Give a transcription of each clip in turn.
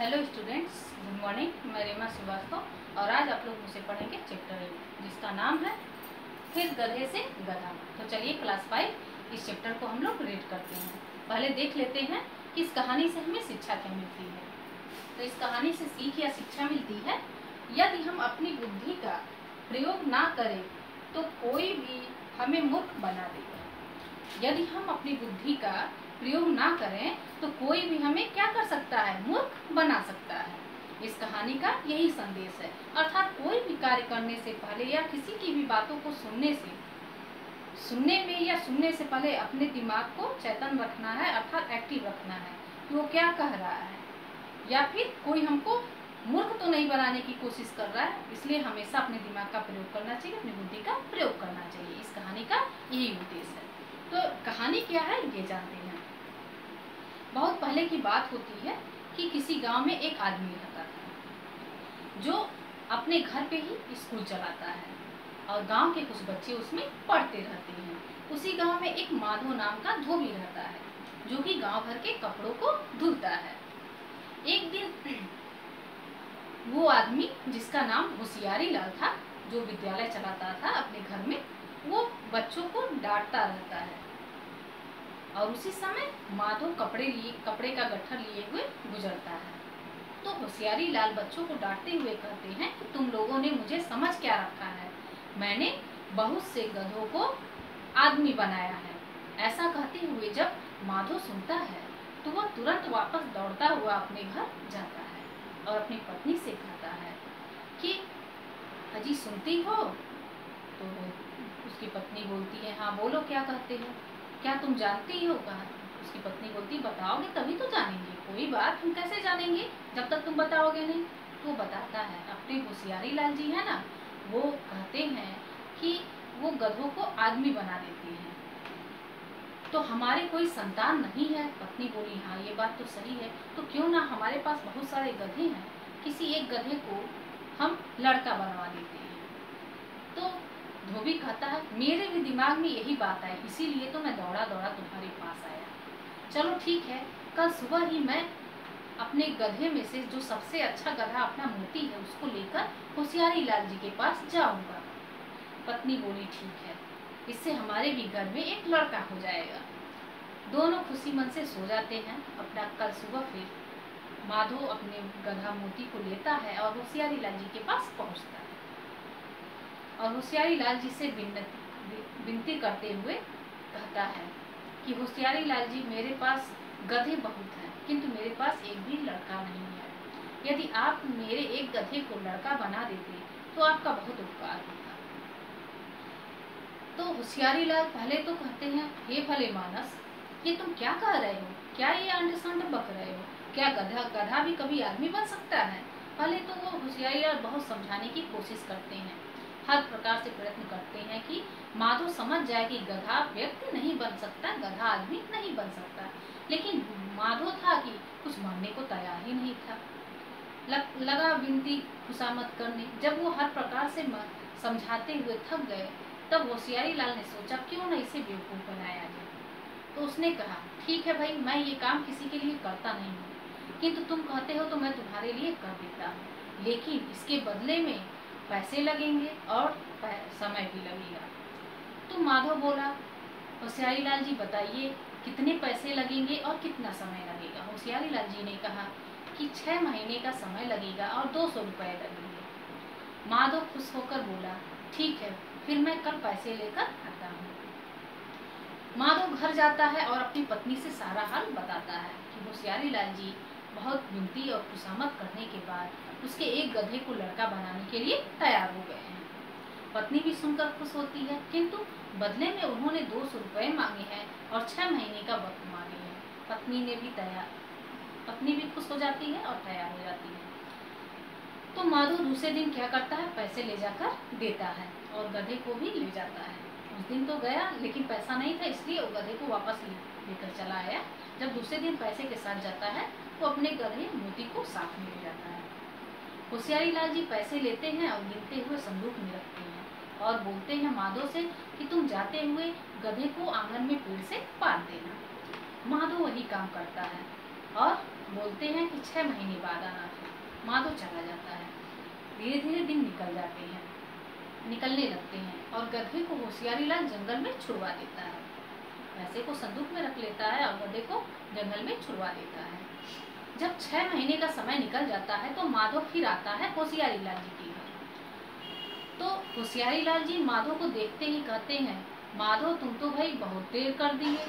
Hello students, good morning. मैं रीमा श्रीवास्तव और आज आप लोग मुझसे पढ़ेंगे चैप्टर 8 जिसका नाम है फिर गधे से गधा। तो चलिए क्लास 5 इस चैप्टर को हम लोग रीड करते हैं। पहले देख लेते हैं कि इस कहानी से हमें शिक्षा क्या मिलती है। तो इस कहानी से सीख या शिक्षा मिलती है, यदि हम अपनी बुद्धि का प्रयोग ना करें तो कोई भी हमें मूर्ख बना देगा। यदि हम अपनी बुद्धि का प्रयोग ना करें तो कोई भी हमें क्या कर सकता है, मूर्ख बना सकता है। इस कहानी का यही संदेश है। अर्थात कोई भी कार्य करने से पहले या किसी की भी बातों को सुनने में या सुनने से पहले अपने दिमाग को चेतन रखना है, अर्थात एक्टिव रखना है कि वो क्या कह रहा है, या फिर कोई हमको मूर्ख तो नहीं बनाने की कोशिश कर रहा है। इसलिए हमेशा अपने दिमाग का प्रयोग करना चाहिए, अपनी बुद्धि का प्रयोग करना चाहिए। इस कहानी का यही उद्देश्य है। तो कहानी क्या है ये जानते हैं। बहुत पहले की बात होती है कि किसी गांव में एक आदमी रहता था जो अपने घर पे ही स्कूल चलाता है और गांव के कुछ बच्चे उसमें पढ़ते रहते हैं। उसी गांव में एक माधव नाम का धोबी रहता है जो कि गांव भर के कपड़ों को धुलता है। एक दिन वो आदमी जिसका नाम होशियारी लाल था, जो विद्यालय चलाता था अपने घर में, वो बच्चों को डांटता रहता है और उसी समय माधव कपड़े का गट्ठर लिए हुए गुजरता है। तो होशियारी लाल बच्चों को डांटते हुए कहते हैं कि तुम लोगों ने मुझे समझ क्या रखा है, मैंने बहुत से गधों को आदमी बनाया है। ऐसा कहते हुए जब माधव सुनता है तो वह तुरंत वापस दौड़ता हुआ अपने घर जाता है और अपनी पत्नी से कहता है कि अजी सुनती हो? तो उसकी पत्नी बोलती है, हाँ बोलो, क्या कहते हो, क्या तुम जानती हो? कहा। उसकी पत्नी बोलती, बताओगे तभी तो जानेंगे, कोई बात हम कैसे जानेंगे जब तक तुम बताओगे नहीं। तो वो बताता है, अपने होशियारी लाल जी है ना, वो कहते हैं कि वो गधों को आदमी बना देती है। तो हमारे कोई संतान नहीं है। पत्नी बोली, हाँ ये बात तो सही है, तो क्यों ना हमारे पास बहुत सारे गधे हैं, किसी एक गधे को हम लड़का बनवा देते हैं। तो धोबी कहता है, मेरे भी दिमाग में यही बात आई, इसीलिए तो मैं दौड़ा दौड़ा तुम्हारे पास आया। चलो ठीक है, कल सुबह ही मैं अपने गधे में से जो सबसे अच्छा गधा अपना मोती है उसको लेकर होशियारी लाल जी के पास जाऊंगा। पत्नी बोली, ठीक है, इससे हमारे भी घर में एक लड़का हो जाएगा। दोनों खुशी मन से सो जाते हैं। अपना कल सुबह फिर माधव अपने गधा मोती को लेता है और होशियारी लाल जी के पास पहुंचता है और होशियारी लाल जी से विनती करते हुए कहता है कि होशियारी लाल जी, मेरे पास गधे बहुत हैं किंतु मेरे पास एक भी लड़का नहीं है। यदि आप मेरे एक गधे को लड़का बना देते तो आपका बहुत उपकार होता। तो होशियारी लाल पहले तो कहते हैं, हे भले मानस, ये तुम क्या कह रहे हो, क्या ये अंड संड बक रहे हो, क्या गधा भी कभी आदमी बन सकता है? पहले तो वो होशियारी लाल बहुत समझाने की कोशिश करते हैं, हर प्रकार से प्रयत्न करते हैं कि माधव समझ जाए कि गधा व्यक्ति नहीं बन सकता, गधा आदमी नहीं बन सकता। लेकिन माधव था कि कुछ मानने को तैयार ही नहीं था। लगा विनती खुशामद करने। जब वो हर प्रकार से समझाते हुए थक गए तब होशियारी लाल ने सोचा क्यों न इसे बेवकूफ़ बनाया जाए। तो उसने कहा, ठीक है भाई, मैं ये काम किसी के लिए करता नहीं हूँ, किंतु तुम कहते हो तो मैं तुम्हारे लिए कर देता हूँ, लेकिन इसके बदले में पैसे लगेंगे और समय भी लगेगा। तो माधव बोला, होशियारी लाल जी बताइए कितने पैसे लगेंगे और कितना समय लगेगा? होशियारी लाल जी ने कहा कि 6 महीने का समय लगेगा और 200 रुपये लगेंगे। माधव खुश होकर बोला, ठीक है, फिर मैं कल पैसे लेकर आता हूँ। माधव घर जाता है और अपनी पत्नी से सारा हाल बताता है कि होशियारी लाल जी बहुत विनती और खुशामद करने के बाद उसके एक गधे को लड़का बनाने के लिए तैयार हो गए हैं। पत्नी भी सुनकर खुश होती है, किंतु बदले में उन्होंने 200 रुपये मांगे हैं और 6 महीने का वक्त मांगे हैं। पत्नी भी खुश हो जाती है और तैयार हो जाती है। तो माधव दूसरे दिन क्या करता है, पैसे ले जाकर देता है और गधे को भी ले जाता है। उस दिन तो गया लेकिन पैसा नहीं था, इसलिए वो गधे को वापस लेकर चला आया। जब दूसरे दिन पैसे के साथ जाता है तो अपने गधे मोती को साथ में ले जाता है। होशियारी लाल जी पैसे लेते हैं और गिनते हुए संदूक में रखते हैं और बोलते हैं माधव से कि तुम जाते हुए गधे को आंगन में पेड़ से बांध देना। माधव वही काम करता है। और बोलते हैं कि 6 महीने बाद आना। फिर माधो चला जाता है। धीरे धीरे दिन निकलने लगते हैं और गधे को होशियारी लाल जंगल में छुड़वा देता है। भैंसे को संदूक में रख लेता है और गधे को जंगल में छुड़वा देता है। जब 6 महीने का समय निकल जाता है तो माधो फिर आता है होशियारी लाल जी के घर। तो होशियारी लाल जी माधो को देखते ही कहते हैं, माधो तुम तो भाई बहुत देर कर दिए,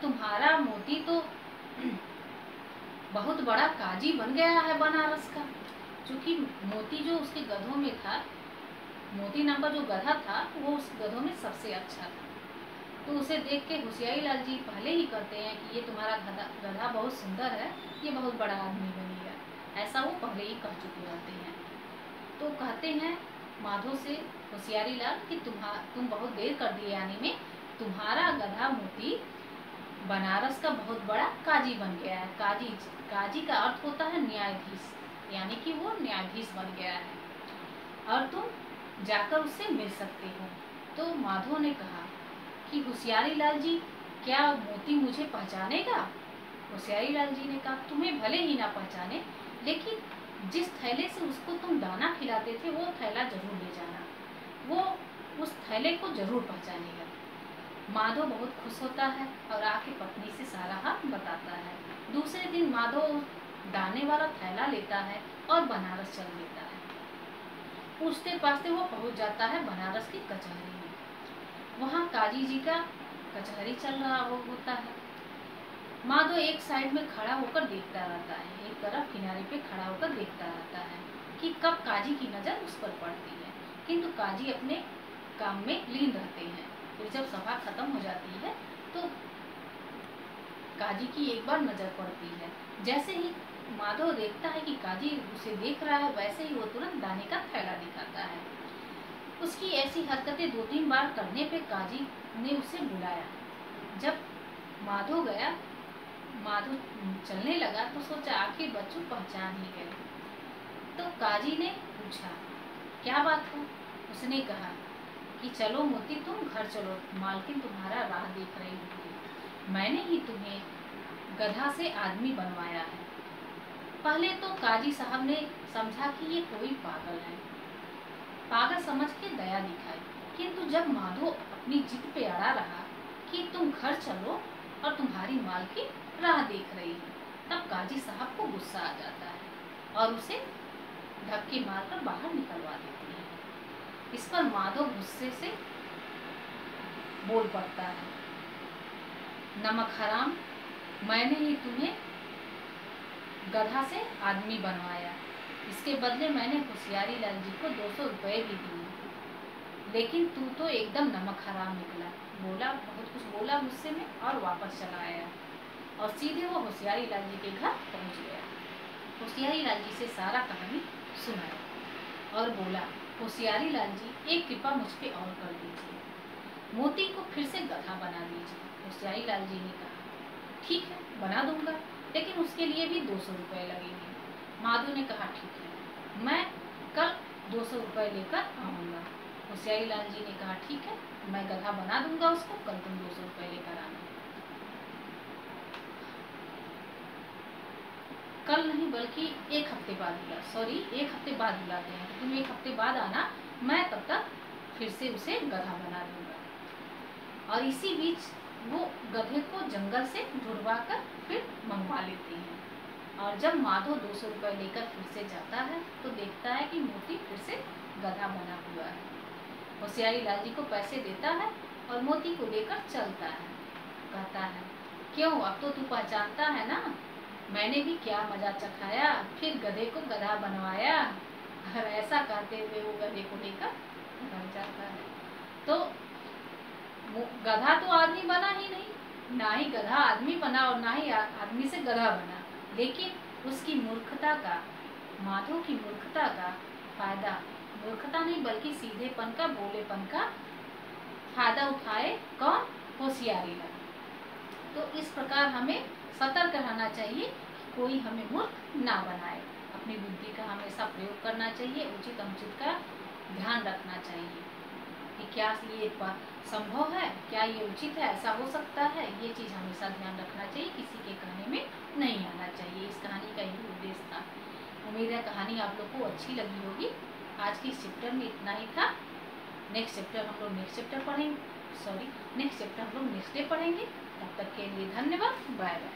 तुम्हारा मोती तो बहुत बड़ा काजी बन गया है बनारस का। क्योंकि मोती जो उसके गधों में था, मोती नाम का जो गधा था वो उस गधों में सबसे अच्छा था। तो उसे देख के होशियारी लाल जी पहले ही कहते हैं कि ये तुम्हारा गधा बहुत सुंदर है, ये बहुत बड़ा आदमी बनेगा। ऐसा वो पहले ही कह चुके रहते हैं। तो कहते हैं माधो से होशियारी लाल कि तुम बहुत देर कर दिए आने में, तुम्हारा गधा मोती बनारस का बहुत बड़ा काजी बन गया है। काजी का अर्थ होता है न्यायाधीश, यानी कि वो न्यायाधीश बन गया है और तुम जाकर उससे मिल सकते हो। तो माधो ने कहा कि होशियारी लाल जी, क्या मोती मुझे पहचानेगा? होशियारी लाल जी ने कहा, तुम्हें भले ही ना पहचाने, लेकिन जिस थैले से उसको तुम दाना खिलाते थे वो थैला जरूर ले जाना, वो उस थैले को जरूर पहचानेगा। माधो बहुत खुश होता है और आके पत्नी से सारा हाल बताता है। दूसरे दिन माधो दाने वाला थैला लेता है और बनारस चल देता है। पूछते पाछते वो पहुंच जाता है बनारस की कचहरी में। वहाँ काजी जी का कचहरी चल रहा होता है। माधो एक साइड में खड़ा होकर देखता रहता है, एक तरफ किनारे पे खड़ा होकर देखता रहता है कि कब काजी की नज़र उस पर पड़ती है। किंतु काजी अपने काम में लीन रहते हैं। फिर जब सभा खत्म हो जाती है तो काजी की एक बार नजर पड़ती है। जैसे ही माधव देखता है कि काजी उसे देख रहा है, वैसे ही वो तुरंत दाने का थैला दिखाता है। उसकी ऐसी हरकतें 2-3 बार करने पे काजी ने उसे बुलाया। जब माधव गया, माधव चलने लगा तो सोचा आखिर बच्चों पहचान ही गए। तो काजी ने पूछा, क्या बात है? उसने कहा कि चलो मोती, तुम घर चलो, मालकिन तुम्हारा राह देख रही होगी। मैंने ही तुम्हें गधा से आदमी बनवाया है। पहले तो काजी साहब ने समझा कि ये कोई पागल है, पागल समझ के दया दिखाई। किंतु जब माधो अपनी जिद पे अड़ा रहा कि तुम घर चलो और तुम्हारी मालकिन राह देख रही है, तब काजी साहब को गुस्सा आ जाता है और उसे धक्के मारकर बाहर निकलवा देती है। इस पर माधव गुस्से से बोल पड़ता है, नमक हराम, मैंने ही तुम्हें गधा से आदमी बनवाया, इसके बदले मैंने होशियारी लाल जी को 200 रुपये भी दिए, लेकिन तू तो एकदम नमक हराम निकला। बोला, बहुत कुछ बोला गुस्से में और वापस चला आया और सीधे वो होशियारी लाल जी के घर पहुंच गया। होशियारी लाल जी से सारा कहानी सुनाया और बोला, होशियारी लाल जी, एक कृपा मुझ पे और कर दीजिए, मोती को फिर से गधा बना दीजिए। होशियारी लाल जी ने कहा, ठीक है, बना दूंगा, लेकिन उसके लिए भी 200 रुपये लगेंगे। माधो ने कहा, ठीक है, मैं कल 200 रुपये लेकर आऊँगा। होशियारी लाल जी ने कहा, ठीक है, मैं गधा बना दूंगा उसको, कल तुम 200 रुपये लेकर आना। कल नहीं बल्कि 1 हफ्ते बाद एक हफ्ते बाद बुलाते हैं, तुम 1 हफ्ते बाद आना, मैं तब तक फिर से उसे गधा बना दूंगा। और इसी बीच वो गधे को जंगल से ढूंढवा कर फिर मंगवा लेती हैं। और जब माधो 200 रुपये लेकर फिर से जाता है तो देखता है कि मोती फिर से गधा बना हुआ है। होशियारी लाल जी को पैसे देता है और मोती को लेकर चलता है। कहता है, क्यों, अब तो तू पहचानता है ना, मैंने भी क्या मजा चखाया, फिर गधे को गधा बनवाया। और ऐसा कहते हुए वो गधे को लेकर घर जाता है। तो गधा तो आदमी बना ही नहीं, ना ही गधा आदमी बना और ना ही आदमी से गधा बना, लेकिन उसकी मूर्खता का, माधव की मूर्खता का फायदा, मूर्खता नहीं बल्कि सीधेपन का, भोलेपन का फायदा उठाए कौन? होशियारी लाल। तो इस प्रकार हमें सतर्क रहना चाहिए कि कोई हमें मूर्ख ना बनाए। अपनी बुद्धि का हमेशा प्रयोग करना चाहिए, उचित अनुचित का ध्यान रखना चाहिए कि क्या ये संभव है, क्या ये उचित है, ऐसा हो सकता है, ये चीज़ हमेशा ध्यान रखना चाहिए, किसी के कहने में नहीं आना चाहिए। उम्मीद है कहानी आप लोग को अच्छी लगी होगी। आज के इस चैप्टर में इतना ही था। नेक्स्ट चैप्टर हम लोग नेक्स्ट चैप्टर हम लोग नेक्स्ट डे पढ़ेंगे। तब तक के लिए धन्यवाद। Bye bye.